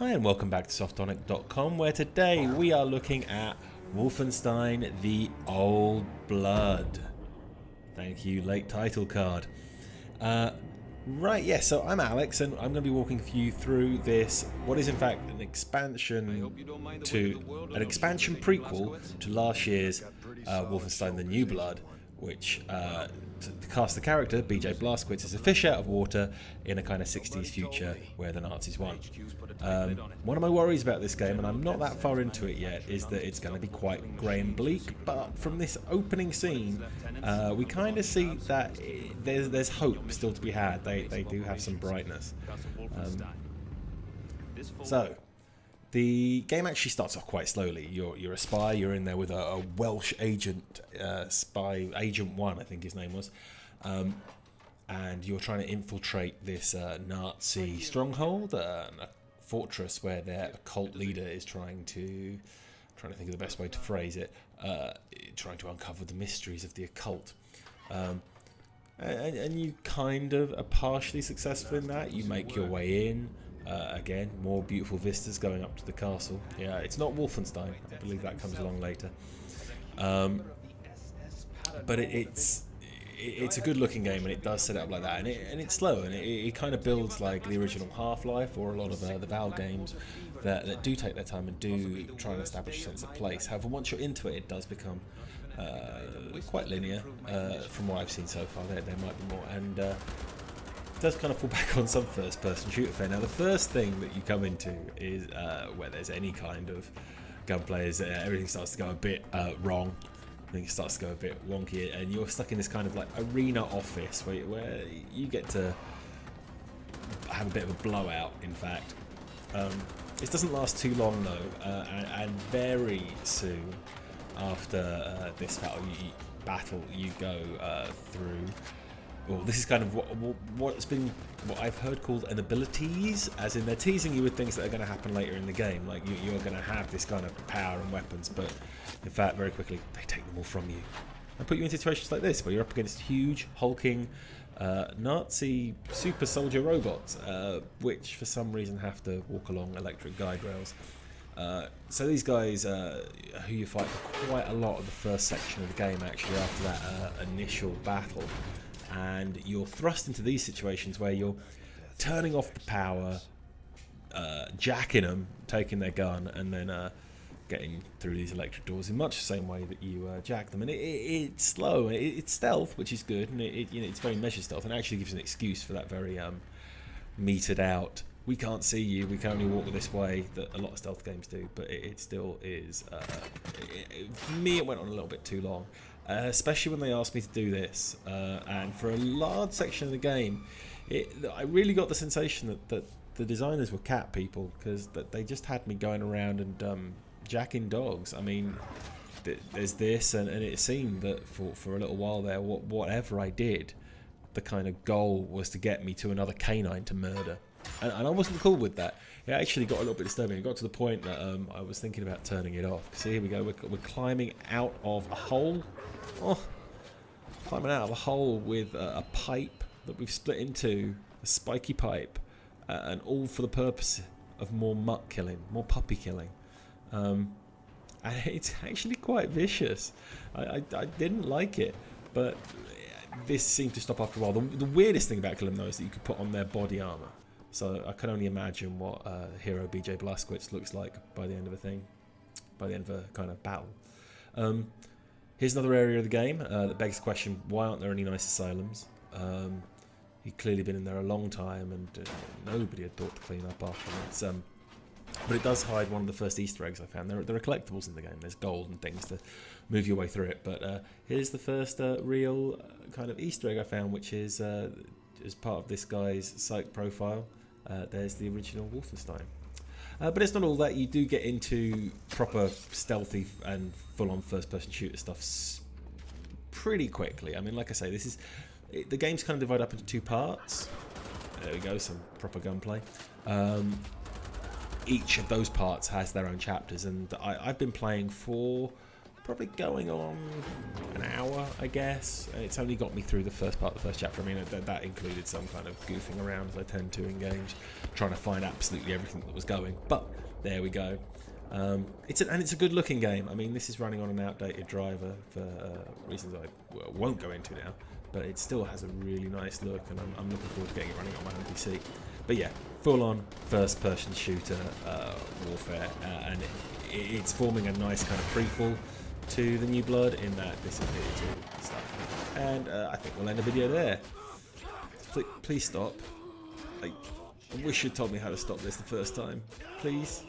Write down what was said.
Hi and welcome back to Softonic.com, where today we are looking at Wolfenstein The Old Blood. Thank you, late title card. Right, so I'm Alex and I'm going to be walking you through this, what is in fact an expansion prequel to last year's Wolfenstein The New Blood, which to cast the character, BJ Blazkowicz, is a fish out of water in a kind of 60s future where the Nazis won. One of my worries about this game, and I'm not that far into it yet, is that it's going to be quite grey and bleak, but from this opening scene we kind of see that there's hope still to be had. They do have some brightness. So the game actually starts off quite slowly. You're a spy. You're in there with a Welsh agent, spy agent 1, I think his name was, and you're trying to infiltrate this Nazi stronghold, a fortress where their occult leader is trying to think of the best way to phrase it, trying to uncover the mysteries of the occult. And you kind of are partially successful in that. You make your way in. Again, more beautiful vistas going up to the castle. Yeah, it's not Wolfenstein. I believe that comes along later. But it's a good-looking game, and it does set it up like that. And it's slow, and it kind of builds like the original Half-Life or a lot of the Valve games that do take their time and do try and establish a sense of place. However, once you're into it, it does become quite linear. From what I've seen so far, there might be more, and does kind of fall back on some first-person shooter fare. Now, the first thing that you come into is where there's any kind of gunplay, is everything starts to go a bit wrong. Everything starts to go a bit wonky, and you're stuck in this kind of like arena office where you get to have a bit of a blowout. In fact, this doesn't last too long though, and very soon after this battle, you go through. Well, this is kind of what I've heard called an abilities, as in they're teasing you with things that are going to happen later in the game. Like you're going to have this kind of power and weapons, but in fact, very quickly they take them all from you and put you in situations like this, where you're up against huge, hulking Nazi super soldier robots, which for some reason have to walk along electric guide rails. So these guys, who you fight for quite a lot of the first section of the game, actually, after that initial battle. And you're thrust into these situations where you're turning off the power, jacking them, taking their gun, and then getting through these electric doors in much the same way that you jack them. And it's slow, it's stealth, which is good, and it's very measured stealth, and it actually gives an excuse for that very metered out, we can't see you, we can only walk this way, that a lot of stealth games do. But it still is, for me, it went on a little bit too long. Especially when they asked me to do this, and for a large section of the game, I really got the sensation that the designers were cat people, because they just had me going around and jacking dogs. I mean, there's this, and it seemed that for a little while there, whatever I did, the kind of goal was to get me to another canine to murder. And I wasn't cool with that. It actually got a little bit disturbing. It got to the point that I was thinking about turning it off. See, here we go. We're climbing out of a hole. Oh, climbing out of a hole with a pipe that we've split into, a spiky pipe, and all for the purpose of more mutt killing, more puppy killing. And it's actually quite vicious. I didn't like it, but this seemed to stop after a while. The weirdest thing about killing them, though, is that you could put on their body armor. So I can only imagine what hero BJ Blazkowicz looks like by the end of a kind of battle. Here's another area of the game that begs the question: why aren't there any nice asylums? He'd clearly been in there a long time, and nobody had thought to clean up after him. But it does hide one of the first Easter eggs I found. There are collectibles in the game. There's gold and things to move your way through it. But here's the first real kind of Easter egg I found, which is as part of this guy's psych profile. There's the original Wolfenstein. But it's not all that. You do get into proper stealthy and full-on first-person shooter stuff pretty quickly. I mean, like I say, the game's kind of divided up into two parts. There we go, some proper gunplay. Each of those parts has their own chapters, and I've been playing for probably going on an hour, I guess. It's only got me through the first part of the first chapter. I mean, that included some kind of goofing around, as I tend to in games, trying to find absolutely everything that was going. But there we go. It's a good looking game. I mean, this is running on an outdated driver for reasons I won't go into now, but it still has a really nice look, and I'm looking forward to getting it running on my home PC. But yeah, full on first person shooter warfare, and it's forming a nice kind of prequel to the New Blood in that this is the stuff. And I think we'll end the video there. Please stop. I wish you'd told me how to stop this the first time. Please.